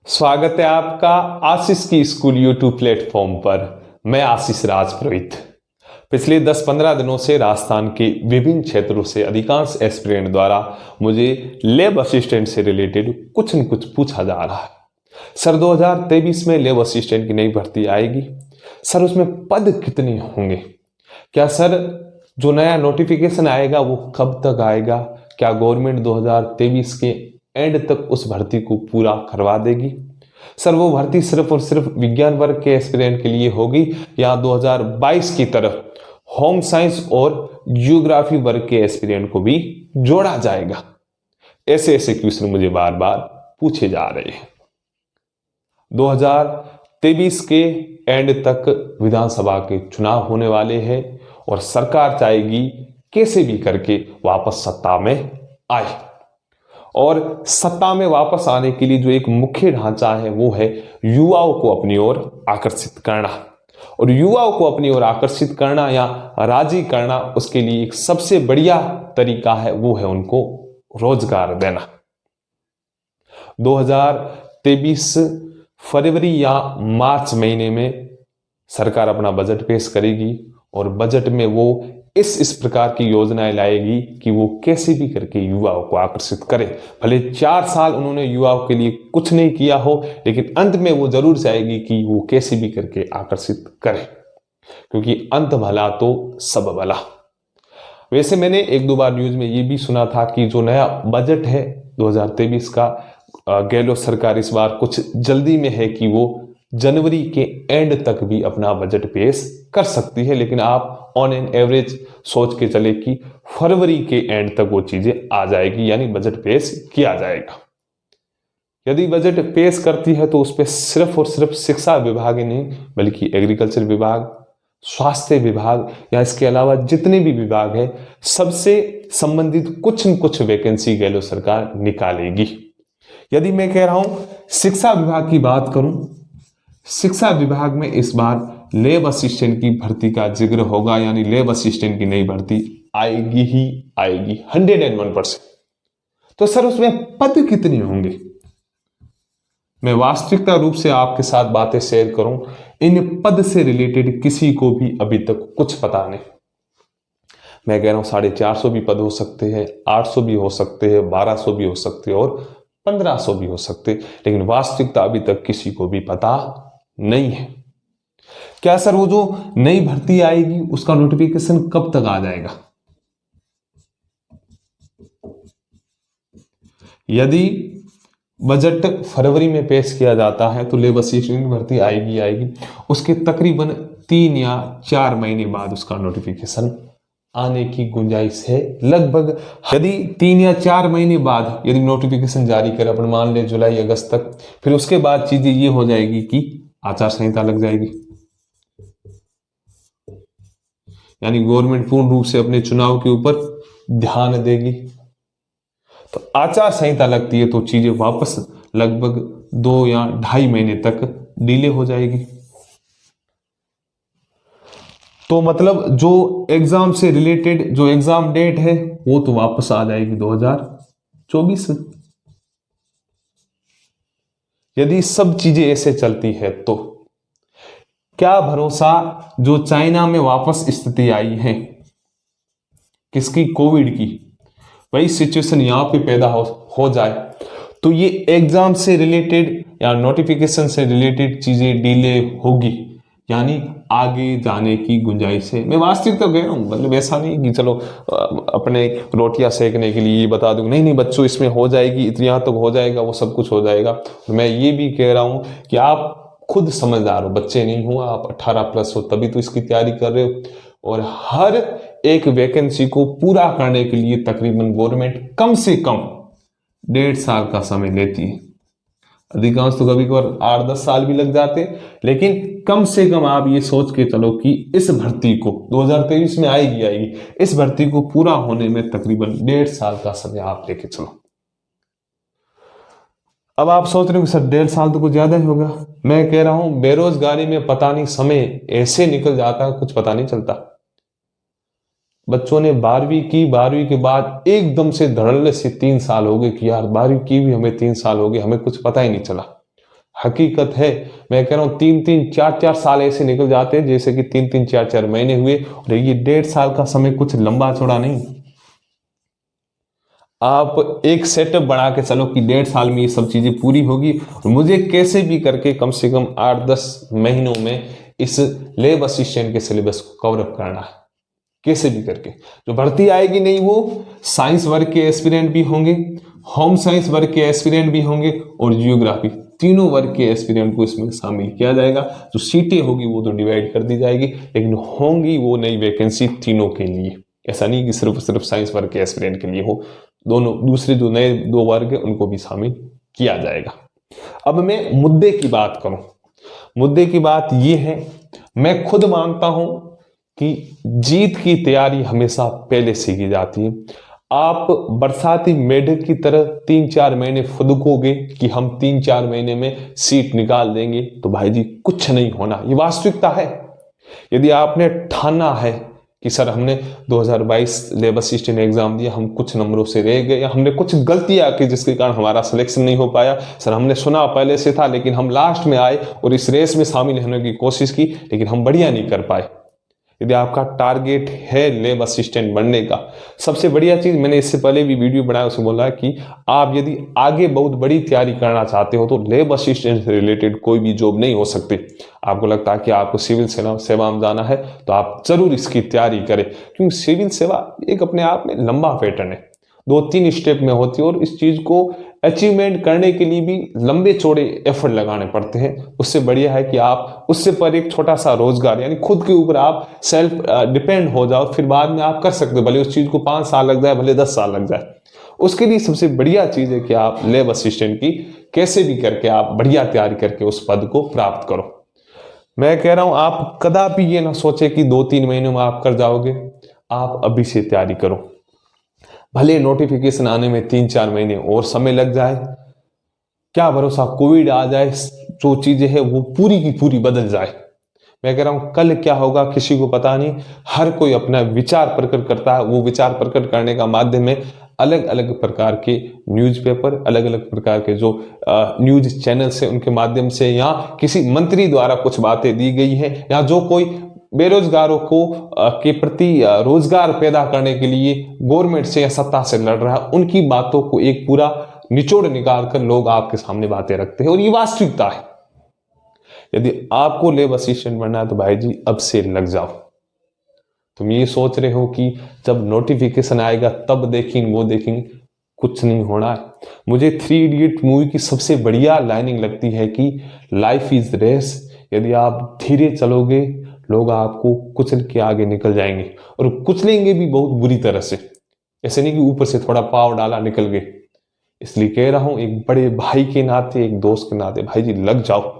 स्वागत है आपका आशीष की स्कूल यूट्यूब प्लेटफॉर्म पर। मैं आशीष राजपुरोहित। पिछले 10-15 दिनों से राजस्थान के विभिन्न क्षेत्रों से अधिकांश एस्पिरेंट द्वारा मुझे लैब असिस्टेंट से रिलेटेड कुछ न कुछ पूछा जा रहा है। सर 2023 में लैब असिस्टेंट की नई भर्ती आएगी, सर उसमें पद कितने होंगे, क्या सर जो नया नोटिफिकेशन आएगा वो कब तक आएगा, क्या गवर्नमेंट 2023 के एंड तक उस भर्ती को पूरा करवा देगी, सर वो भर्ती सिर्फ और सिर्फ विज्ञान वर्ग के एस्पिरेंट के लिए होगी या 2022 की तरफ होम साइंस और जियोग्राफी वर्ग के एस्पिरेंट को भी जोड़ा जाएगा। ऐसे ऐसे क्वेश्चन मुझे बार बार पूछे जा रहे हैं। 2023 के एंड तक विधानसभा के चुनाव होने वाले हैं और सरकार चाहेगी कैसे भी करके वापस सत्ता में आए, और सत्ता में वापस आने के लिए जो एक मुख्य ढांचा है वो है युवाओं को अपनी ओर आकर्षित करना। और युवाओं को अपनी ओर आकर्षित करना या राजी करना, उसके लिए एक सबसे बढ़िया तरीका है वो है उनको रोजगार देना। 2023 फरवरी या मार्च महीने में सरकार अपना बजट पेश करेगी और बजट में वो इस प्रकार की योजनाएं लाएगी कि वो कैसे भी करके युवाओं को आकर्षित करे। भले 4 साल उन्होंने युवाओं के लिए कुछ नहीं किया हो, लेकिन अंत में वो जरूर चाहेगी कि वो कैसे भी करके आकर्षित करे, क्योंकि अंत भला तो सब भला। वैसे मैंने 1-2 बार न्यूज में ये भी सुना था कि जो नया बजट है 2023 का, गहलोत सरकार इस बार कुछ जल्दी में है कि वो जनवरी के एंड तक भी अपना बजट पेश कर सकती है, लेकिन आप ऑन एन एवरेज सोच के चले कि फरवरी के एंड तक वो चीजें आ जाएगी, यानी बजट पेश किया जाएगा। यदि बजट पेश करती है तो उस पर सिर्फ और सिर्फ शिक्षा विभाग ही नहीं बल्कि एग्रीकल्चर विभाग, स्वास्थ्य विभाग या इसके अलावा जितने भी विभाग है सबसे संबंधित कुछ न कुछ वैकेंसी गहलोत सरकार निकालेगी। यदि मैं कह रहा हूं शिक्षा विभाग की बात करूं, शिक्षा विभाग में इस बार लैब असिस्टेंट की भर्ती का जिक्र होगा, यानी लैब असिस्टेंट की नई भर्ती आएगी ही आएगी 101%। तो सर उसमें पद कितने होंगे? मैं वास्तविकता रूप से आपके साथ बातें शेयर करूं, इन पद से रिलेटेड किसी को भी अभी तक कुछ पता नहीं। मैं कह रहा हूं 450 भी पद हो सकते हैं, 800 भी हो सकते हैं, 1200 भी हो सकते हैं और 1500 भी हो सकते हैं, लेकिन वास्तविकता अभी तक किसी को भी पता नहीं है। क्या सर वो जो नई भर्ती आएगी उसका नोटिफिकेशन कब तक आ जाएगा? यदि बजट फरवरी में पेश किया जाता है तो लैब असिस्टेंट भर्ती आएगी, उसके तकरीबन 3 या 4 महीने बाद उसका नोटिफिकेशन आने की गुंजाइश है लगभग। यदि 3 या 4 महीने बाद यदि नोटिफिकेशन जारी करे, अपन मान ले जुलाई अगस्त तक, फिर उसके बाद चीजें ये हो जाएगी कि आचार संहिता लग जाएगी, यानी गवर्नमेंट पूर्ण रूप से अपने चुनाव के ऊपर ध्यान देगी। तो आचार संहिता लगती है तो चीजें वापस लगभग 2 या 2.5 महीने तक डिले हो जाएगी। तो मतलब जो एग्जाम से रिलेटेड जो एग्जाम डेट है वो तो वापस आ जाएगी 2024 में। यदि सब चीजें ऐसे चलती है तो क्या भरोसा जो चाइना में वापस स्थिति आई है, किसकी? कोविड की, वही सिचुएशन यहां पे पैदा हो जाए तो ये एग्जाम से रिलेटेड या नोटिफिकेशन से रिलेटेड चीजें डिले होगी, यानी आगे जाने की गुंजाइश है। मैं वास्तविक तो कह रहा हूं, मतलब ऐसा नहीं कि चलो अपने रोटियां सेकने के लिए बता दूं, नहीं बच्चों इसमें हो जाएगी, इतना तक हो जाएगा, वो सब कुछ हो जाएगा। मैं ये भी कह रहा हूं कि आप खुद समझदार हो, बच्चे नहीं हो, आप 18+ हो तभी तो इसकी तैयारी कर रहे हो, और हर एक वैकेंसी को पूरा करने के लिए तकरीबन गवर्नमेंट कम से कम 1.5 साल का समय लेती है। अधिकांश तो कभी कभार 8-10 साल भी लग जाते, लेकिन कम से कम आप ये सोच के चलो कि इस भर्ती को 2023 में आएगी, इस भर्ती को पूरा होने में तकरीबन 1.5 साल का समय आप लेके चलो। अब आप सोच रहे हो कि सर 1.5 साल तो कुछ ज्यादा ही होगा। मैं कह रहा हूं बेरोजगारी में पता नहीं समय ऐसे निकल जाता है, कुछ पता नहीं चलता। बच्चों ने 12वीं की, 12वीं के बाद एकदम से धड़ल्ले से 3 साल हो गए कि यार 12वीं की भी हमें 3 साल हो गए, हमें कुछ पता ही नहीं चला। हकीकत है। मैं कह रहा हूं 3-3 4-4 साल ऐसे निकल जाते हैं जैसे कि 3-3 4-4 महीने हुए, और ये 1.5 साल का समय कुछ लंबा चौड़ा नहीं। आप एक सेटअप बना के चलो कि 1.5 साल में ये सब चीजें पूरी होगी, और मुझे कैसे भी करके कम से कम 8-10 महीनों में इस लैब असिस्टेंट के सिलेबस को कवर अप करना है, कैसे भी करके। जो भर्ती आएगी नहीं वो साइंस वर्ग के एस्पिरेंट भी होंगे, होम साइंस वर्ग के एस्पिरेंट भी होंगे, और जियोग्राफी, तीनों वर्ग के एस्पिरेंट को इसमें शामिल किया जाएगा। जो सीटें होगी वो तो डिवाइड कर दी जाएगी, लेकिन होंगी वो नई वैकेंसी तीनों के लिए। ऐसा नहीं कि सिर्फ साइंस वर्ग के एस्पिरेंट के लिए हो, दोनों दूसरे जो नए 2 वर्ग है उनको भी शामिल किया जाएगा। अब मैं मुद्दे की बात करूं, मुद्दे की बात यह है, मैं खुद मानता हूं कि जीत की तैयारी हमेशा पहले से की जाती है। आप बरसाती मेढक की तरह 3-4 महीने फुदकोगे कि हम 3-4 महीने में सीट निकाल देंगे, तो भाई जी कुछ नहीं होना, ये वास्तविकता है। यदि आपने ठाना है कि सर हमने 2022 लेबर असिस्टेंट एग्जाम दिया, हम कुछ नंबरों से रह गए, या हमने कुछ गलतियां की जिसके कारण हमारा सिलेक्शन नहीं हो पाया, सर हमने सुना पहले से था लेकिन हम लास्ट में आए और इस रेस में शामिल होने की कोशिश की लेकिन हम बढ़िया नहीं कर पाए। यदि आपका टारगेट है लैब असिस्टेंट बनने का, सबसे बढ़िया चीज, मैंने इससे पहले भी वीडियो बनाया उसमें बोला है कि आप यदि आगे बहुत बड़ी तैयारी करना चाहते हो तो लैब असिस्टेंट से रिलेटेड कोई भी जॉब नहीं हो सकती। आपको लगता है कि आपको सिविल सेवा में जाना है तो आप जरूर इसकी तैयारी करें, क्योंकि सिविल सेवा एक अपने आप में लंबा पैटर्न है, 2-3 स्टेप में होती है, और इस चीज को अचीवमेंट करने के लिए भी लंबे चौड़े एफर्ट लगाने पड़ते हैं। उससे बढ़िया है कि आप उससे पर एक छोटा सा रोजगार, यानी खुद के ऊपर आप सेल्फ डिपेंड हो जाओ, फिर बाद में आप कर सकते हो, भले उस चीज को 5 साल लग जाए, भले 10 साल लग जाए। उसके लिए सबसे बढ़िया चीज है कि आप लैब असिस्टेंट की कैसे भी करके आप बढ़िया तैयारी करके उस पद को प्राप्त करो। मैं कह रहा हूं आप कदापि ये ना सोचे कि 2-3 महीनों में आप कर जाओगे, आप अभी से तैयारी करो। भले नोटिफिकेशन आने में 3-4 महीने और समय लग जाए, क्या भरोसा कोविड आ जाए, जो चीजें हैं वो पूरी की पूरी बदल जाए। मैं कह रहा हूं कल क्या होगा किसी को पता नहीं, हर कोई अपना विचार प्रकट करता है, वो विचार प्रकट करने का माध्यम है अलग अलग प्रकार के न्यूज़पेपर, अलग अलग प्रकार के जो न्यूज चैनल से, उनके माध्यम से, या किसी मंत्री द्वारा कुछ बातें दी गई है, या जो कोई बेरोजगारों को के प्रति रोजगार पैदा करने के लिए गवर्नमेंट से या सत्ता से लड़ रहा है, उनकी बातों को एक पूरा निचोड़ निकाल कर लोग आपके सामने बातें रखते हैं, और ये वास्तविकता है। यदि आपको लैब असिस्टेंट बनना है तो भाई जी अब से लग जाओ। तुम ये सोच रहे हो कि जब नोटिफिकेशन आएगा तब देखेंगे वो देखेंगे, कुछ नहीं होना है। मुझे 3 इडियट मूवी की सबसे बढ़िया लाइनिंग लगती है कि लाइफ इज रेस, यदि आप धीरे चलोगे लोग आपको कुचल के आगे निकल जाएंगे, और कुचलेंगे भी बहुत बुरी तरह से। ऐसे नहीं कि ऊपर से थोड़ा पाव डाला निकल गए। इसलिए कह रहा हूं एक बड़े भाई के नाते, एक दोस्त के नाते, भाई जी लग जाओ।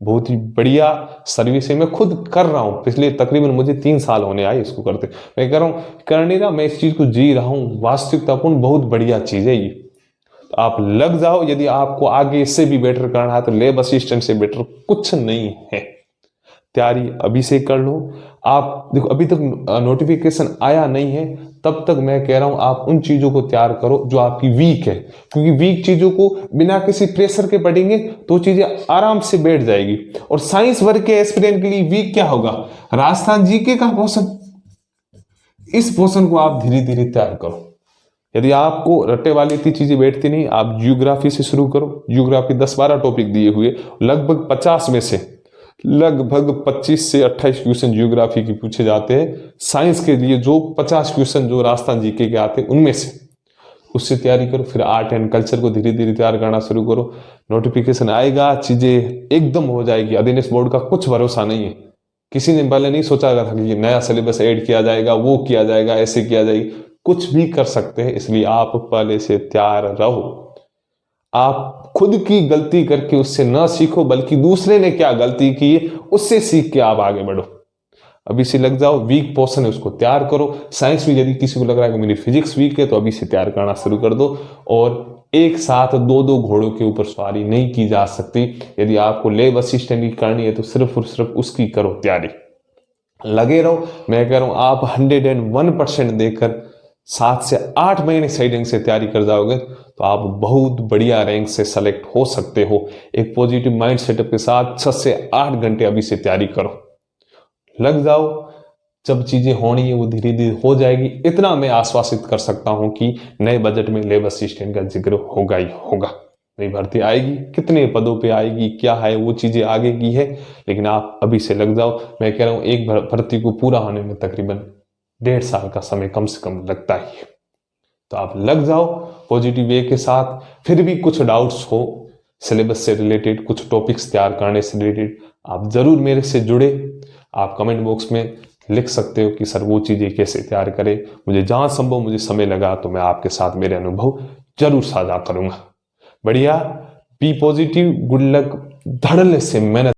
बहुत ही बढ़िया सर्विस है, मैं खुद कर रहा हूं, पिछले तकरीबन मुझे 3 साल होने आए इसको करते। मैं कह रहा हूं करने ना, मैं इस चीज को जी रहा हूं, वास्तविकतापूर्ण बहुत बढ़िया चीज है ये। तो आप लग जाओ, यदि आपको आगे इससे भी बेटर करना है तो लैब असिस्टेंट से बेटर कुछ नहीं है। तैयारी अभी से कर लो। आप देखो अभी तक नोटिफिकेशन आया नहीं है, तब तक मैं कह रहा हूं आप उन चीजों को तैयार करो जो आपकी वीक है, क्योंकि वीक चीजों को बिना किसी प्रेशर के पढ़ेंगे तो चीजें आराम से बैठ जाएगी। और साइंस वर्ग के एस्पिरेंट के लिए वीक क्या होगा, राजस्थान जीके का पोर्शन, इस पोर्शन को आप धीरे धीरे तैयार करो। यदि आपको रट्टे वाली इतनी चीजें बैठती नहीं, आप जियोग्राफी से शुरू करो। जियोग्राफी 10-12 टॉपिक दिए हुए, लगभग 50 में से लगभग 25 से 28 क्वेश्चन जियोग्राफी की पूछे जाते हैं। साइंस के लिए जो 50 क्वेश्चन जो राजस्थान जीके के आते हैं उनमें से, उससे तैयारी करो। फिर आर्ट एंड कल्चर को धीरे धीरे तैयार करना शुरू करो। नोटिफिकेशन आएगा, चीजें एकदम हो जाएगी। अधीनस्थ बोर्ड का कुछ भरोसा नहीं है। किसी ने पहले नहीं सोचा था कि नया सिलेबस ऐड किया जाएगा, वो किया जाएगा, ऐसे किया जाएगा, कुछ भी कर सकते हैं। इसलिए आप पहले से तैयार रहो। आप खुद की गलती करके उससे ना सीखो, बल्कि दूसरे ने क्या गलती की है उससे सीख के आप आगे बढ़ो। अभी से लग जाओ, वीक पोर्शन है उसको तैयार करो। साइंस में यदि किसी को लग रहा है कि मेरी फिजिक्स वीक है तो अभी से तैयार करना शुरू कर दो। और एक साथ 2-2 घोड़ों के ऊपर सवारी नहीं की जा सकती। यदि आपको लैब असिस्टेंट की करनी है तो सिर्फ और सिर्फ उसकी करो तैयारी, लगे रहो। मैं कह रहा हूं आप 101% देकर 7 से 8 महीने सही ढंग से तैयारी कर जाओगे तो आप बहुत बढ़िया रैंक से सेलेक्ट हो सकते हो। एक पॉजिटिव माइंड सेटअप के साथ 6 से 8 घंटे अभी से तैयारी करो, लग जाओ। जब चीजें होनी है वो धीरे धीरे हो जाएगी। इतना मैं आश्वासित कर सकता हूं कि नए बजट में लेबर असिस्टेंट का जिक्र होगा ही होगा। नई भर्ती आएगी, कितने पदों पे आएगी, क्या है, वो चीजें आगे की है, लेकिन आप अभी से लग जाओ। मैं कह रहा हूं एक भर्ती को पूरा होने में तकरीबन 1.5 साल का समय कम से कम लगता ही है। तो आप लग जाओ पॉजिटिव वे के साथ। फिर भी कुछ डाउट्स हो सिलेबस से रिलेटेड, कुछ टॉपिक्स तैयार करने से रिलेटेड, आप जरूर मेरे से जुड़े। आप कमेंट बॉक्स में लिख सकते हो कि सर वो चीजें कैसे तैयार करें। मुझे जहां संभव मुझे समय लगा तो मैं आपके साथ मेरे अनुभव जरूर साझा करूंगा। बढ़िया, बी पॉजिटिव, गुड लक, धड़ल्ले से मेहनत